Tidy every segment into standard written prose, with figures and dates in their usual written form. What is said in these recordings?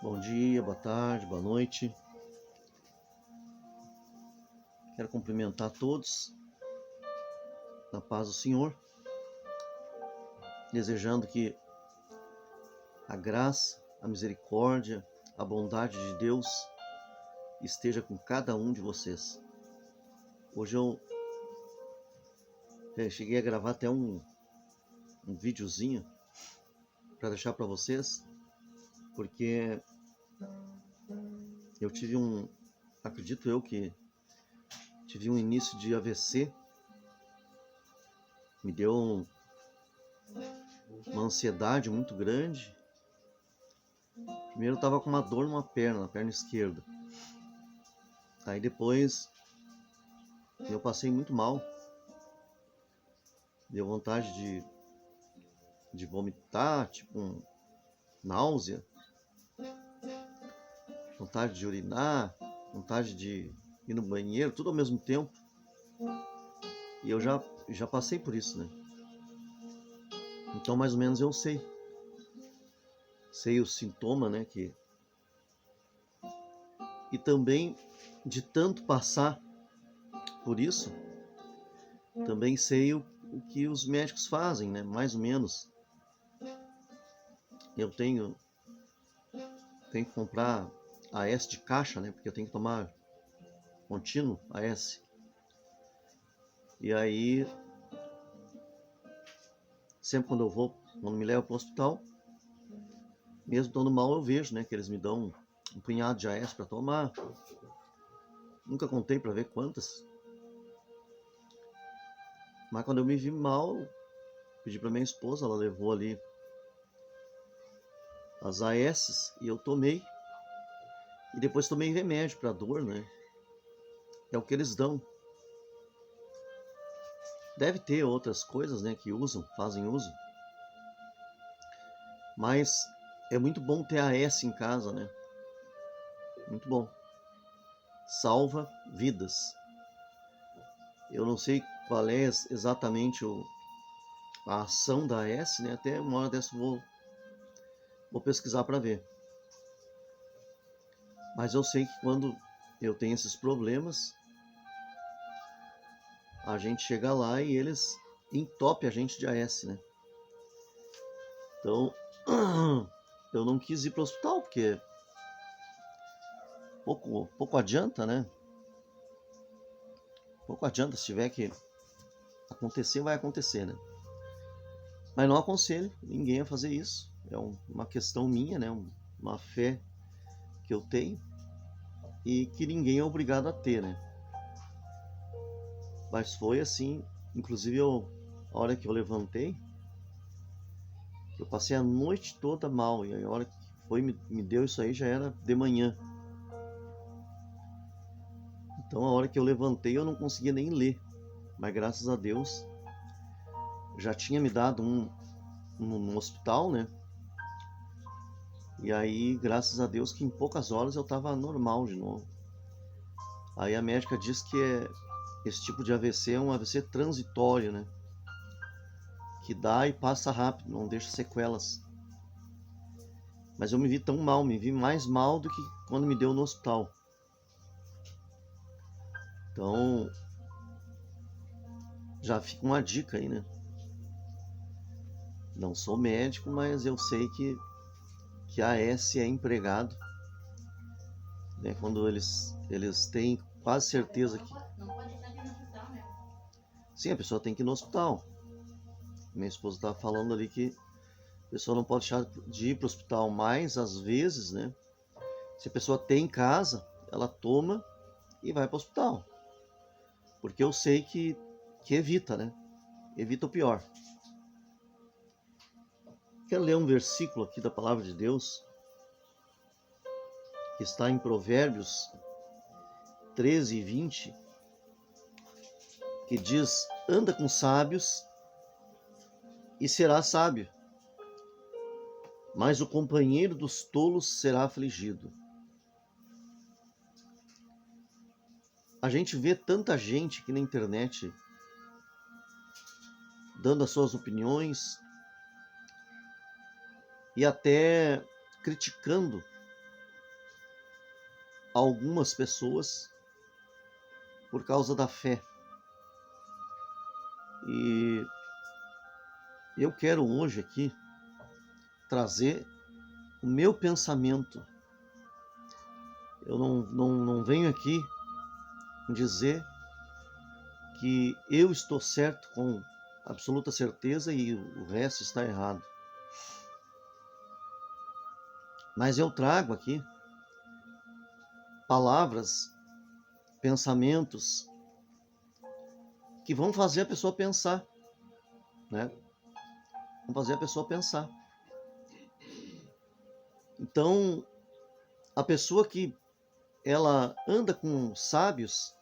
Bom dia, boa tarde, boa noite. Quero cumprimentar todos na paz do Senhor, desejando que a graça, a misericórdia, a bondade de Deus esteja com cada um de vocês. Hoje eu cheguei a gravar até um videozinho para deixar para vocês, porque eu tive acredito eu que tive um início de AVC, me deu uma ansiedade muito grande. Primeiro eu estava com uma dor na perna esquerda. Aí depois eu passei muito mal. Deu vontade de vomitar, tipo náusea, vontade de urinar, vontade de ir no banheiro, tudo ao mesmo tempo. E eu já passei por isso, né? Então mais ou menos eu sei o sintoma, né? E também de tanto passar por isso, também sei o que os médicos fazem, né? Mais ou menos. Eu tenho que comprar AS de caixa, né? Porque eu tenho que tomar contínuo AS. E aí, sempre quando me levam para o hospital, mesmo estando mal, eu vejo, né? Que eles me dão um punhado de AS para tomar. Nunca contei para ver quantas. Mas quando eu me vi mal, pedi para minha esposa, ela levou ali as AS e eu tomei. E depois tomei remédio para dor, né? É o que eles dão. Deve ter outras coisas, né, que fazem uso. Mas é muito bom ter AS em casa, né? Muito bom. Salva vidas. Eu não sei qual é exatamente a ação da AS, né? Até uma hora dessa eu vou pesquisar para ver. Mas eu sei que quando eu tenho esses problemas, a gente chega lá e eles entopem a gente de AS, né? Então, eu não quis ir para o hospital, porque pouco adianta, né? Pouco adianta, se tiver que acontecer, vai acontecer, né? Mas não aconselho ninguém a fazer isso. É uma questão minha, né? Uma fé que eu tenho e que ninguém é obrigado a ter, né? Mas foi assim, inclusive a hora que eu levantei, eu passei a noite toda mal, e a hora que me deu isso aí já era de manhã. Então a hora que eu levantei eu não conseguia nem ler, mas graças a Deus já tinha me dado no hospital, né? E aí, graças a Deus que em poucas horas eu estava normal de novo. Aí a médica diz que esse tipo de AVC é um AVC transitório, né? Que dá e passa rápido, não deixa sequelas. Mas eu me vi tão mal, me vi mais mal do que quando me deu no hospital. Então, já fica uma dica aí, né? Não sou médico, mas eu sei que a AS é empregado, né? Quando eles têm quase certeza que... Sim, a pessoa tem que ir no hospital. Minha esposa estava falando ali que a pessoa não pode deixar de ir para o hospital, mas às vezes, né? Se a pessoa tem em casa, ela toma e vai para o hospital. Porque eu sei que evita, né? Evita o pior. Quero ler um versículo aqui da Palavra de Deus, que está em Provérbios 13 e 20, que diz: anda com sábios e será sábio, mas o companheiro dos tolos será afligido. A gente vê tanta gente aqui na internet dando as suas opiniões e até criticando algumas pessoas por causa da fé. E eu quero hoje aqui trazer o meu pensamento. Eu não venho aqui dizer que eu estou certo com absoluta certeza e o resto está errado. Mas eu trago aqui palavras, pensamentos que vão fazer a pessoa pensar, né? Vão fazer a pessoa pensar. Então, a pessoa que ela anda com sábios,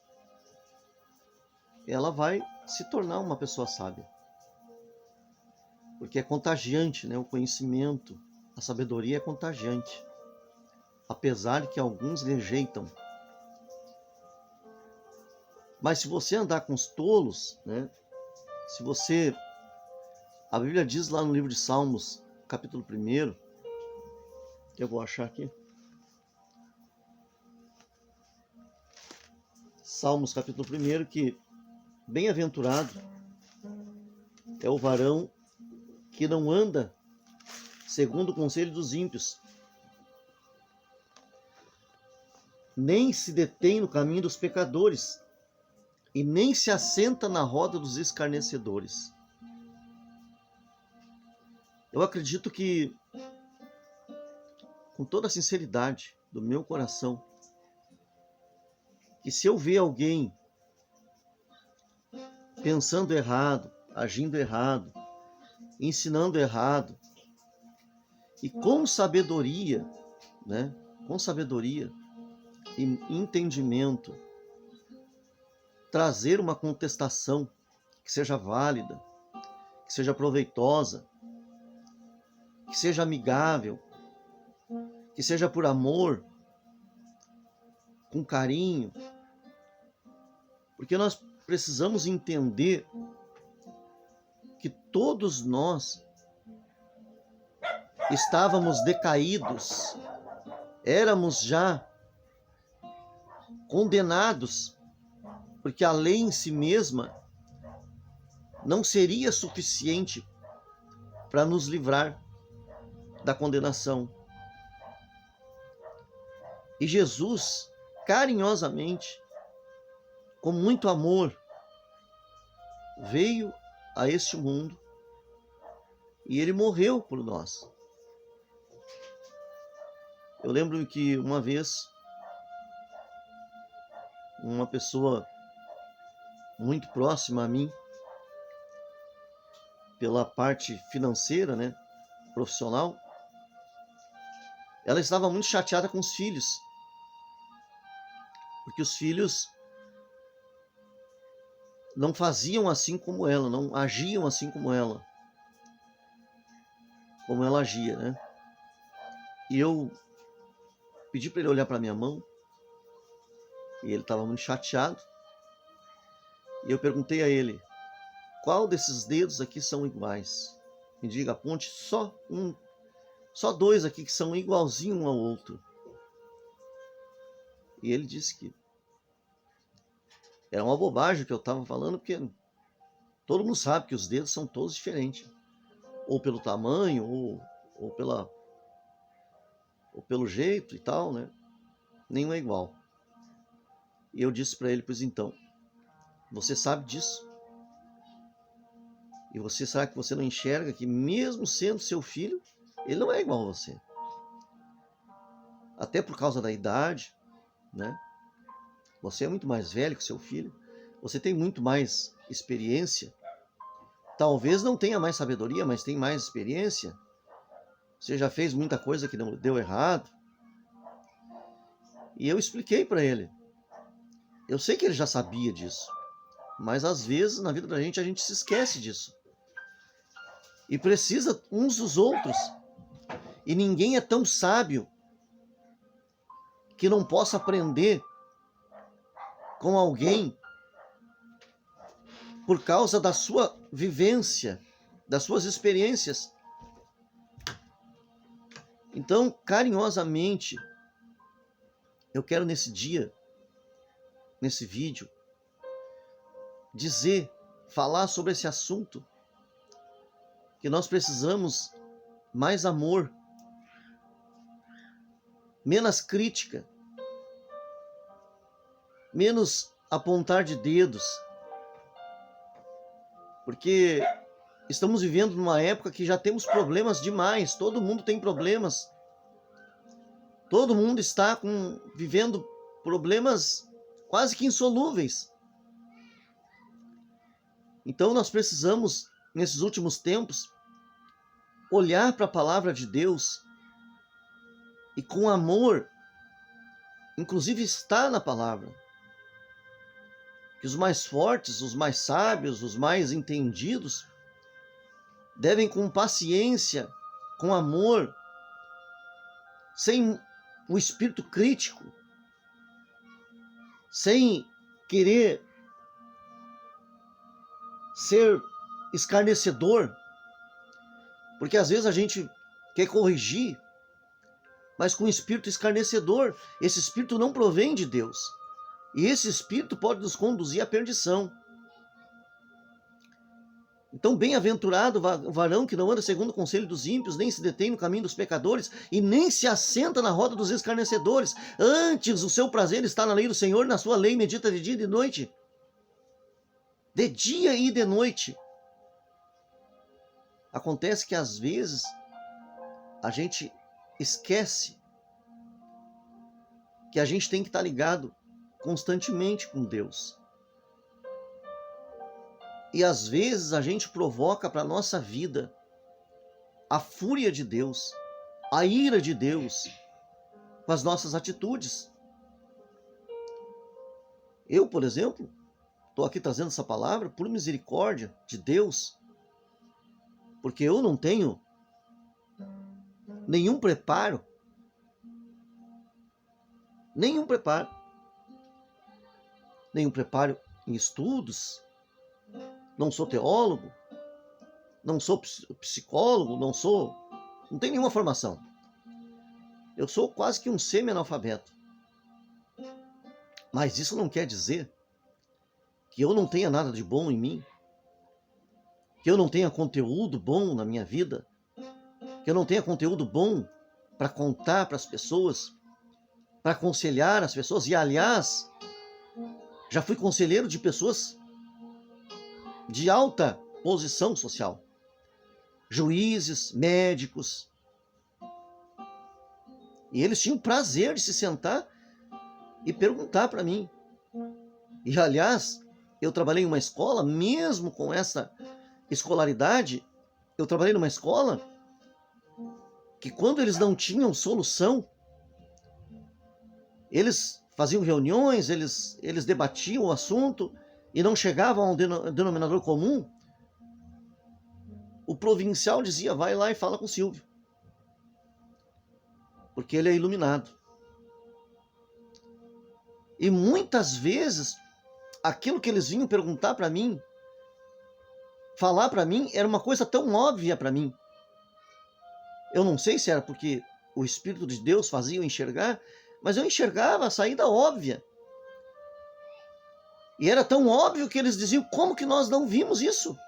ela vai se tornar uma pessoa sábia. Porque é contagiante, né? O conhecimento, a sabedoria é contagiante. Apesar de que alguns rejeitam. Mas se você andar com os tolos, né? Se você... A Bíblia diz lá no livro de Salmos, capítulo 1, que eu vou achar aqui. Salmos, capítulo 1, que bem-aventurado é o varão que não anda segundo o conselho dos ímpios, nem se detém no caminho dos pecadores, e nem se assenta na roda dos escarnecedores. Eu acredito que, com toda a sinceridade do meu coração, que se eu ver alguém pensando errado, agindo errado, ensinando errado, e com sabedoria, né? Com sabedoria e entendimento, trazer uma contestação que seja válida, que seja proveitosa, que seja amigável, que seja por amor, com carinho, porque nós precisamos entender que todos nós estávamos decaídos, éramos já condenados, porque a lei em si mesma não seria suficiente para nos livrar da condenação. E Jesus, carinhosamente, com muito amor, veio a este mundo e ele morreu por nós. Eu lembro que uma vez uma pessoa muito próxima a mim, pela parte financeira, né, profissional, ela estava muito chateada com os filhos, porque os filhos não faziam assim como ela, não agiam assim como ela agia, né? E eu pedi para ele olhar para minha mão, e ele estava muito chateado, e eu perguntei a ele, qual desses dedos aqui são iguais? Me diga, aponte só dois aqui que são igualzinho um ao outro. E ele disse que era uma bobagem que eu estava falando, porque todo mundo sabe que os dedos são todos diferentes. Ou pelo tamanho, ou pelo jeito e tal, né? Nenhum é igual. E eu disse para ele, pois então, você sabe disso? E você sabe que você não enxerga que mesmo sendo seu filho, ele não é igual a você. Até por causa da idade, né? Você é muito mais velho que seu filho. Você tem muito mais experiência. Talvez não tenha mais sabedoria, mas tem mais experiência. Você já fez muita coisa que não deu errado. E eu expliquei para ele. Eu sei que ele já sabia disso. Mas às vezes na vida da gente a gente se esquece disso. E precisa uns dos outros. E ninguém é tão sábio que não possa aprender com alguém por causa da sua vivência, das suas experiências. Então, carinhosamente, eu quero nesse dia, nesse vídeo, falar sobre esse assunto, que nós precisamos mais amor, menos crítica, menos apontar de dedos, porque estamos vivendo numa época que já temos problemas demais, todo mundo tem problemas, todo mundo está vivendo problemas quase que insolúveis. Então nós precisamos, nesses últimos tempos, olhar para a palavra de Deus e com amor, inclusive está na palavra, que os mais fortes, os mais sábios, os mais entendidos, devem com paciência, com amor, sem o espírito crítico, sem querer ser escarnecedor, porque às vezes a gente quer corrigir, mas com espírito escarnecedor. Esse espírito não provém de Deus, e esse espírito pode nos conduzir à perdição. Então, bem-aventurado o varão que não anda segundo o conselho dos ímpios, nem se detém no caminho dos pecadores, e nem se assenta na roda dos escarnecedores. Antes, o seu prazer está na lei do Senhor, na sua lei medita de dia e de noite. De dia e de noite. Acontece que às vezes a gente esquece que a gente tem que estar ligado constantemente com Deus. E às vezes a gente provoca para a nossa vida a fúria de Deus, a ira de Deus, com as nossas atitudes. Eu, por exemplo, estou aqui trazendo essa palavra por misericórdia de Deus, porque eu não tenho nenhum preparo em estudos, não sou teólogo, não sou psicólogo, não tenho nenhuma formação. Eu sou quase que um semi-analfabeto. Mas isso não quer dizer que eu não tenha nada de bom em mim, que eu não tenha conteúdo bom na minha vida, que eu não tenha conteúdo bom para contar para as pessoas, para aconselhar as pessoas. E, aliás, já fui conselheiro de pessoas de alta posição social, juízes, médicos, e eles tinham prazer de se sentar e perguntar para mim. E, aliás, eu trabalhei em uma escola, mesmo com essa escolaridade, eu trabalhei numa escola que, quando eles não tinham solução, eles faziam reuniões, eles debatiam o assunto e não chegavam a um denominador comum. O provincial dizia: vai lá e fala com o Silvio, porque ele é iluminado. E muitas vezes aquilo que eles vinham perguntar para mim, falar para mim, era uma coisa tão óbvia para mim. Eu não sei se era porque o Espírito de Deus fazia eu enxergar, mas eu enxergava a saída óbvia. E era tão óbvio que eles diziam: como que nós não vimos isso?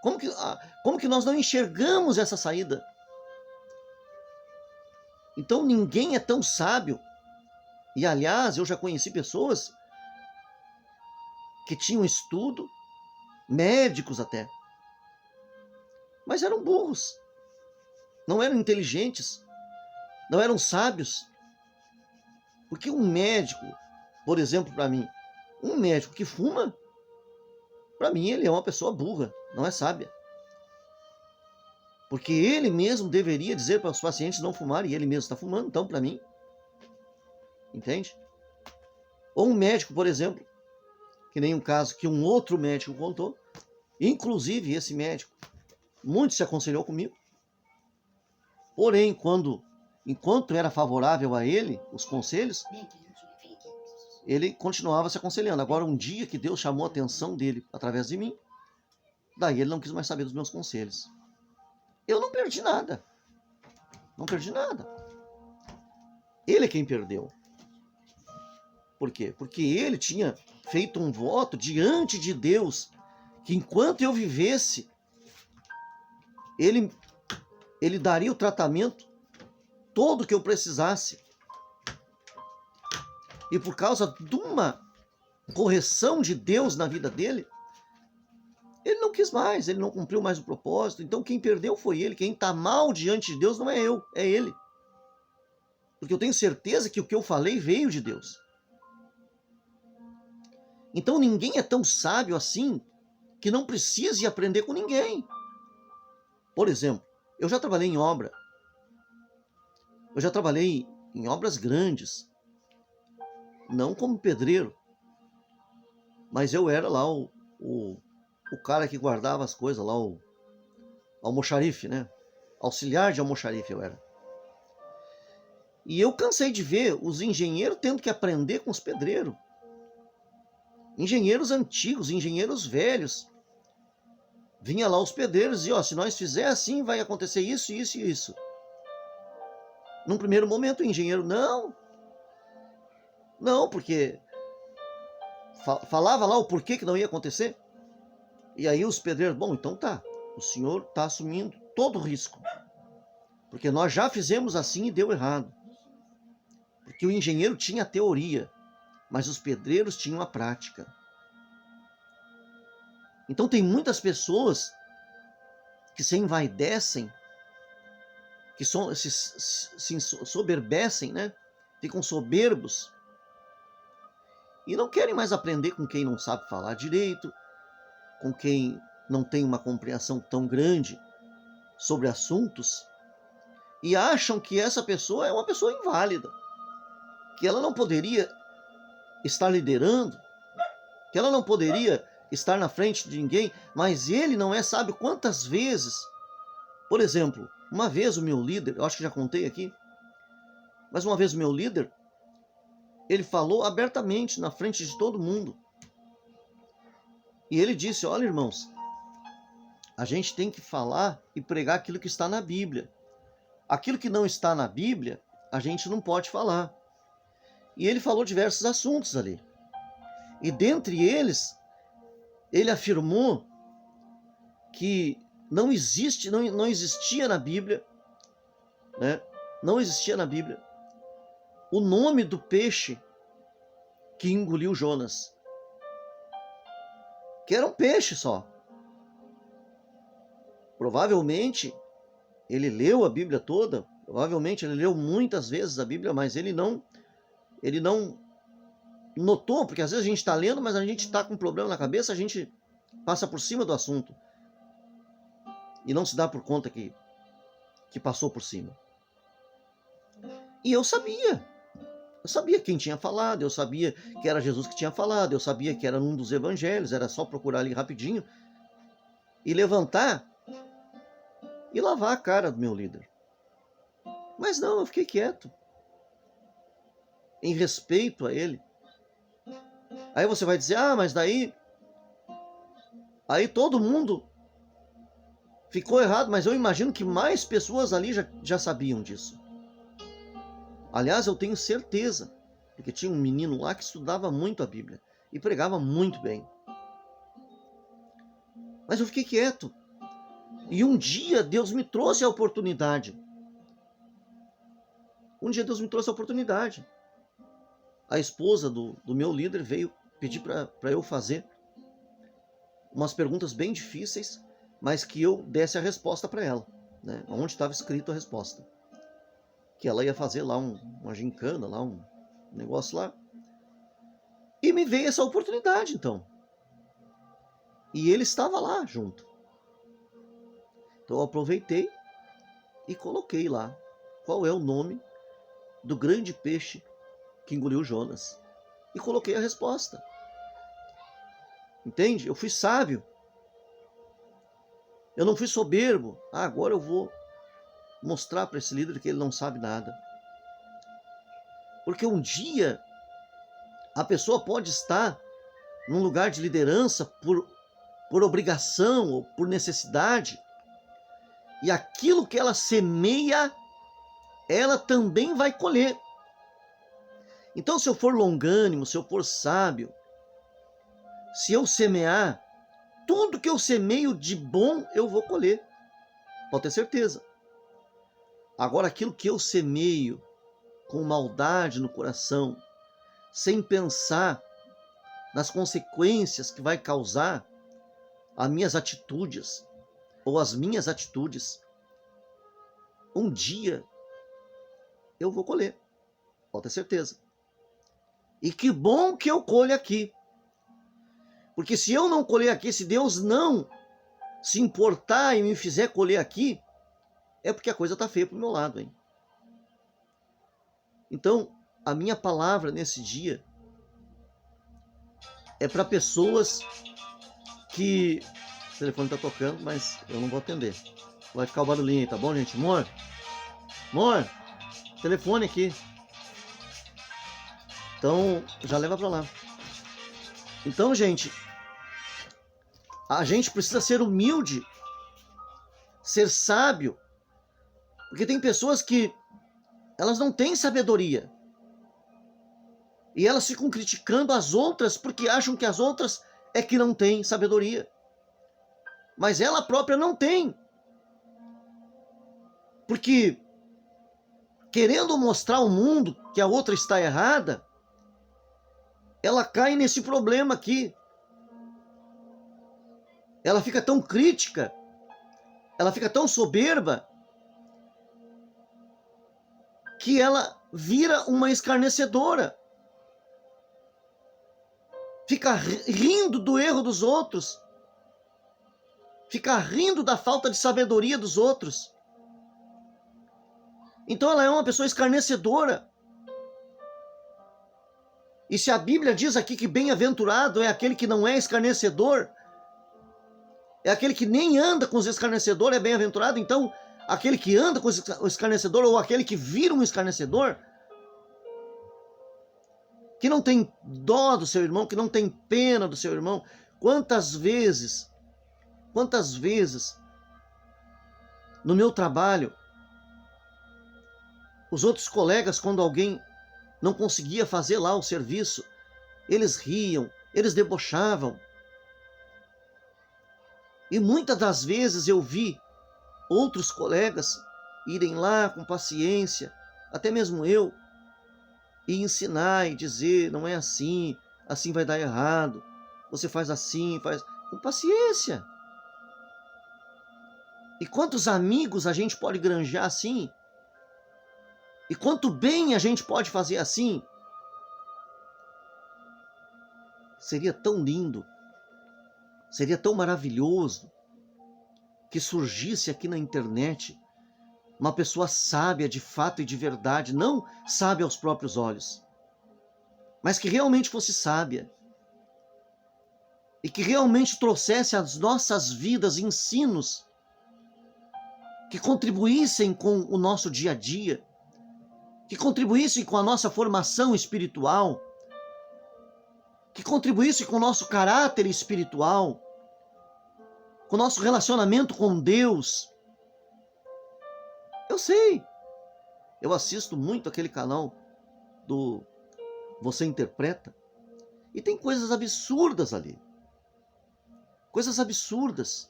Como que nós não enxergamos essa saída? Então ninguém é tão sábio. E, aliás, eu já conheci pessoas que tinham estudo, médicos até, mas eram burros, não eram inteligentes, não eram sábios. Porque um médico, por exemplo, para mim, um médico que fuma, para mim ele é uma pessoa burra, não é sábia. Porque ele mesmo deveria dizer para os pacientes não fumarem, e ele mesmo está fumando, então para mim, entende? Ou um médico, por exemplo, que nem um caso que um outro médico contou, inclusive esse médico muito se aconselhou comigo, porém, enquanto era favorável a ele, os conselhos, ele continuava se aconselhando. Agora, um dia que Deus chamou a atenção dele através de mim, daí ele não quis mais saber dos meus conselhos. Eu não perdi nada. Não perdi nada. Ele é quem perdeu. Por quê? Porque ele tinha feito um voto diante de Deus que enquanto eu vivesse, ele daria o tratamento todo que eu precisasse. E por causa de uma correção de Deus na vida dele, ele não quis mais, ele não cumpriu mais o propósito. Então quem perdeu foi ele. Quem está mal diante de Deus não é eu, é ele. Porque eu tenho certeza que o que eu falei veio de Deus. Então ninguém é tão sábio assim que não precise aprender com ninguém. Por exemplo, eu já trabalhei em obra. Eu já trabalhei em obras grandes. Não como pedreiro. Mas eu era lá o cara que guardava as coisas lá, o almoxarife, né? Auxiliar de almoxarife eu era. E eu cansei de ver os engenheiros tendo que aprender com os pedreiros. Engenheiros antigos, engenheiros velhos. Vinha lá os pedreiros e, se nós fizer assim, vai acontecer isso, isso e isso. Num primeiro momento, o engenheiro, não, porque falava lá o porquê que não ia acontecer. E aí os pedreiros, bom, então tá, o senhor está assumindo todo o risco. Porque nós já fizemos assim e deu errado. Porque o engenheiro tinha a teoria, mas os pedreiros tinham a prática. Então tem muitas pessoas que se envaidecem, que se soberbecem, né? Ficam soberbos e não querem mais aprender com quem não sabe falar direito, com quem não tem uma compreensão tão grande sobre assuntos, e acham que essa pessoa é uma pessoa inválida, que ela não poderia estar liderando, que ela não poderia estar na frente de ninguém. Mas ele não é, sabe quantas vezes, por exemplo, uma vez o meu líder, eu acho que já contei aqui, mas uma vez o meu líder, ele falou abertamente na frente de todo mundo, e ele disse, olha irmãos, a gente tem que falar e pregar aquilo que está na Bíblia. Aquilo que não está na Bíblia, a gente não pode falar. E ele falou diversos assuntos ali. E dentre eles, ele afirmou que não existia na Bíblia, né? Não existia na Bíblia o nome do peixe que engoliu Jonas. Que era um peixe só. Provavelmente ele leu a Bíblia toda, provavelmente ele leu muitas vezes a Bíblia, mas ele não notou, porque às vezes a gente está lendo, mas a gente está com um problema na cabeça, a gente passa por cima do assunto e não se dá por conta que passou por cima. E eu sabia quem tinha falado, eu sabia que era Jesus que tinha falado, eu sabia que era um dos evangelhos, era só procurar ali rapidinho e levantar e lavar a cara do meu líder. Mas não, eu fiquei quieto, em respeito a ele. Aí você vai dizer, mas daí todo mundo ficou errado, mas eu imagino que mais pessoas ali já sabiam disso. Aliás, eu tenho certeza, porque tinha um menino lá que estudava muito a Bíblia e pregava muito bem. Mas eu fiquei quieto. E um dia Deus me trouxe a oportunidade. A esposa do meu líder veio pedir para eu fazer umas perguntas bem difíceis, mas que eu desse a resposta para ela, né? Onde estava escrito a resposta. Que ela ia fazer lá uma gincana, lá um negócio lá. E me veio essa oportunidade, então. E ele estava lá junto. Então eu aproveitei e coloquei lá qual é o nome do grande peixe que engoliu Jonas. E coloquei a resposta. Entende? Eu fui sábio. Eu não fui soberbo. Agora eu vou mostrar para esse líder que ele não sabe nada. Porque um dia a pessoa pode estar num lugar de liderança por obrigação ou por necessidade, e aquilo que ela semeia, ela também vai colher. Então, se eu for longânimo, se eu for sábio, se eu semear, tudo que eu semeio de bom, eu vou colher. Pode ter certeza. Agora, aquilo que eu semeio com maldade no coração, sem pensar nas consequências que vai causar as minhas atitudes, ou as minhas atitudes, um dia eu vou colher. Pode ter certeza. E que bom que eu colho aqui. Porque se eu não colher aqui, se Deus não se importar e me fizer colher aqui, é porque a coisa está feia pro meu lado, hein? Então, a minha palavra nesse dia é para pessoas que... O telefone está tocando, mas eu não vou atender. Vai ficar o barulhinho aí, tá bom, gente? Amor, telefone aqui. Então, já leva para lá. Então, gente, a gente precisa ser humilde, ser sábio, porque tem pessoas que elas não têm sabedoria. E elas ficam criticando as outras porque acham que as outras é que não têm sabedoria. Mas ela própria não tem. Porque, querendo mostrar ao mundo que a outra está errada, ela cai nesse problema aqui. Ela fica tão crítica, ela fica tão soberba, que ela vira uma escarnecedora. Fica rindo do erro dos outros. Fica rindo da falta de sabedoria dos outros. Então ela é uma pessoa escarnecedora. E se a Bíblia diz aqui que bem-aventurado é aquele que não é escarnecedor, é aquele que nem anda com os escarnecedores, é bem-aventurado. Então, aquele que anda com o escarnecedor, ou aquele que vira um escarnecedor, que não tem dó do seu irmão, que não tem pena do seu irmão. Quantas vezes, no meu trabalho, os outros colegas, quando alguém não conseguia fazer lá o serviço, eles riam, eles debochavam. E muitas das vezes eu vi outros colegas irem lá com paciência, até mesmo eu, e ensinar e dizer, não é assim, assim vai dar errado, você faz assim, faz com paciência. E quantos amigos a gente pode granjear assim? E quanto bem a gente pode fazer assim? Seria tão lindo, seria tão maravilhoso que surgisse aqui na internet uma pessoa sábia de fato e de verdade, não sábia aos próprios olhos, mas que realmente fosse sábia e que realmente trouxesse às nossas vidas ensinos que contribuíssem com o nosso dia a dia, que contribuíssem com a nossa formação espiritual, que contribuíssem com o nosso caráter espiritual, com o nosso relacionamento com Deus. Eu sei, eu assisto muito aquele canal do Você Interpreta, e tem coisas absurdas ali. Coisas absurdas.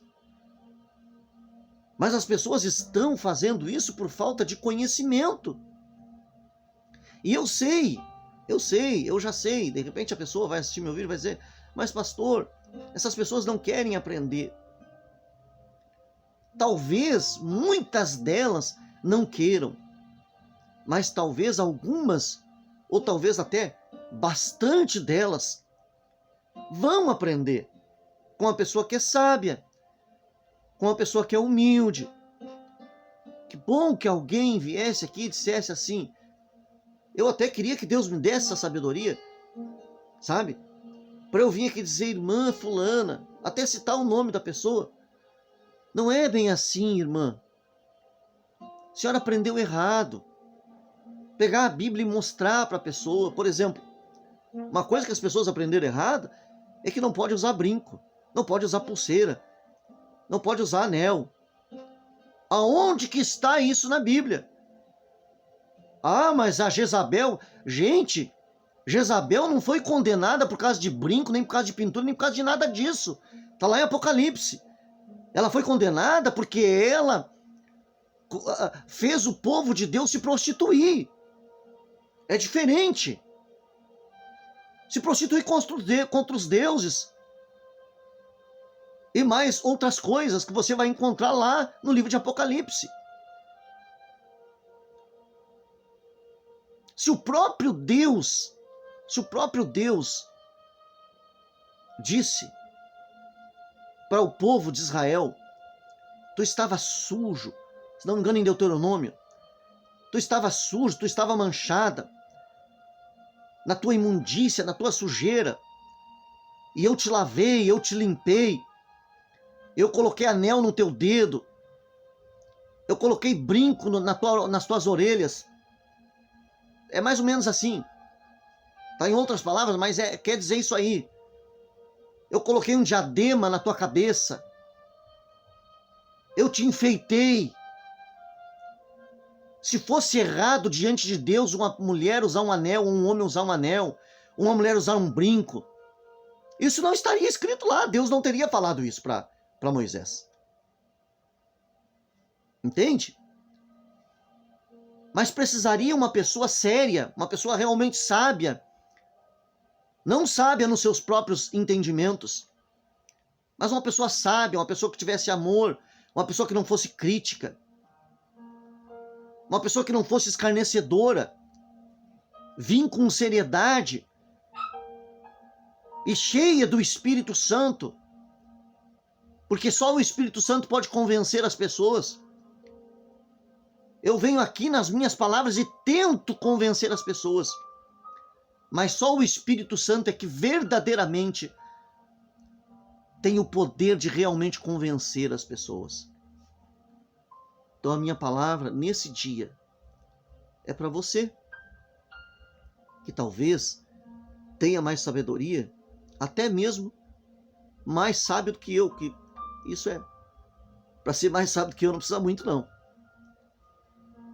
Mas as pessoas estão fazendo isso por falta de conhecimento. E eu já sei. De repente a pessoa vai assistir meu vídeo e vai dizer, mas pastor, essas pessoas não querem aprender. Talvez muitas delas não queiram, mas talvez algumas, ou talvez até bastante delas, vão aprender com a pessoa que é sábia, com a pessoa que é humilde. Que bom que alguém viesse aqui e dissesse assim, eu até queria que Deus me desse essa sabedoria, sabe? Para eu vir aqui dizer, irmã fulana, até citar o nome da pessoa. Não é bem assim, irmã. A senhora aprendeu errado. Pegar a Bíblia e mostrar para a pessoa. Por exemplo, uma coisa que as pessoas aprenderam errado é que não pode usar brinco, não pode usar pulseira, não pode usar anel. Aonde que está isso na Bíblia? Ah, mas a Jezabel... Gente, Jezabel não foi condenada por causa de brinco, nem por causa de pintura, nem por causa de nada disso. Está lá em Apocalipse. Ela foi condenada porque ela fez o povo de Deus se prostituir. É diferente. Se prostituir contra os deuses. E mais outras coisas que você vai encontrar lá no livro de Apocalipse. Se o próprio Deus disse para o povo de Israel: tu estava sujo, se não me engano em Deuteronômio, tu estava sujo, tu estava manchada, na tua imundícia, na tua sujeira, e eu te lavei, eu te limpei, eu coloquei anel no teu dedo, eu coloquei brinco nas tuas orelhas. É mais ou menos assim. Está em outras palavras, mas quer dizer isso aí. Eu coloquei um diadema na tua cabeça. Eu te enfeitei. Se fosse errado diante de Deus uma mulher usar um anel, um homem usar um anel, uma mulher usar um brinco, isso não estaria escrito lá. Deus não teria falado isso para Moisés. Entende? Mas precisaria uma pessoa séria, uma pessoa realmente sábia, não sábia nos seus próprios entendimentos, mas uma pessoa sábia, uma pessoa que tivesse amor, uma pessoa que não fosse crítica, uma pessoa que não fosse escarnecedora, vir com seriedade e cheia do Espírito Santo, porque só o Espírito Santo pode convencer as pessoas. Eu venho aqui nas minhas palavras e tento convencer as pessoas, mas só o Espírito Santo é que verdadeiramente tem o poder de realmente convencer as pessoas. Então a minha palavra nesse dia é para você, que talvez tenha mais sabedoria, até mesmo mais sábio do que eu, que isso é, para ser mais sábio do que eu não precisa muito não.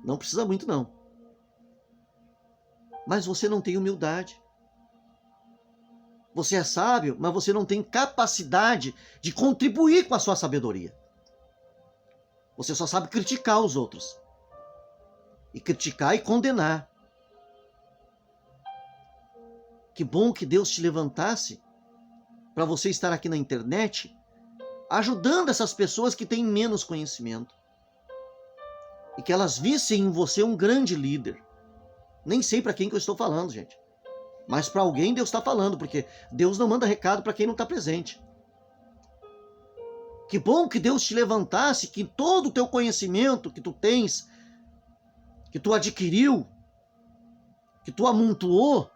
Não precisa muito não. Mas você não tem humildade. Você é sábio, mas você não tem capacidade de contribuir com a sua sabedoria. Você só sabe criticar os outros. E criticar e condenar. Que bom que Deus te levantasse para você estar aqui na internet ajudando essas pessoas que têm menos conhecimento. E que elas vissem em você um grande líder. Nem sei para quem que eu estou falando, gente. Mas para alguém Deus está falando, porque Deus não manda recado para quem não está presente. Que bom que Deus te levantasse, que todo o teu conhecimento que tu tens, que tu adquiriu, que tu amontoou,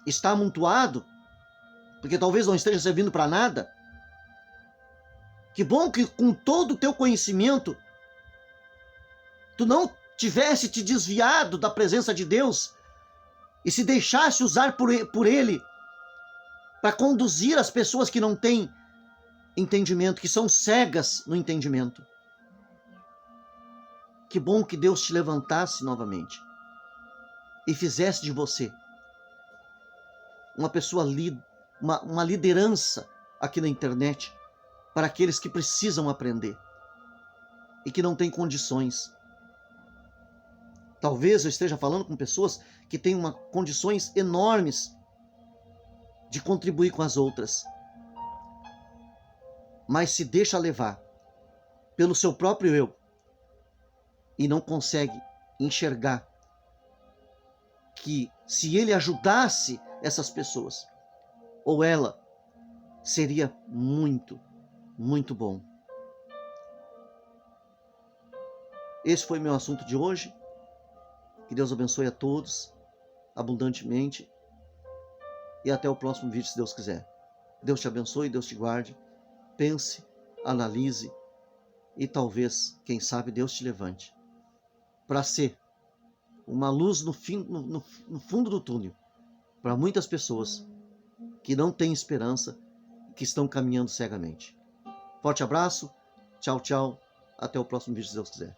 está amontoado, porque talvez não esteja servindo para nada. Que bom que com todo o teu conhecimento, tu não tivesse te desviado da presença de Deus e se deixasse usar por Ele para conduzir as pessoas que não têm entendimento, que são cegas no entendimento. Que bom que Deus te levantasse novamente e fizesse de você uma pessoa, uma liderança aqui na internet para aqueles que precisam aprender e que não têm condições. Talvez eu esteja falando com pessoas que têm condições enormes de contribuir com as outras, mas se deixa levar pelo seu próprio eu e não consegue enxergar que se ele ajudasse essas pessoas, ou ela, seria muito, muito bom. Esse foi meu assunto de hoje. Que Deus abençoe a todos abundantemente e até o próximo vídeo, se Deus quiser. Deus te abençoe, Deus te guarde. Pense, analise e talvez, quem sabe, Deus te levante para ser uma luz no fundo do túnel para muitas pessoas que não têm esperança e que estão caminhando cegamente. Forte abraço, tchau, tchau, até o próximo vídeo, se Deus quiser.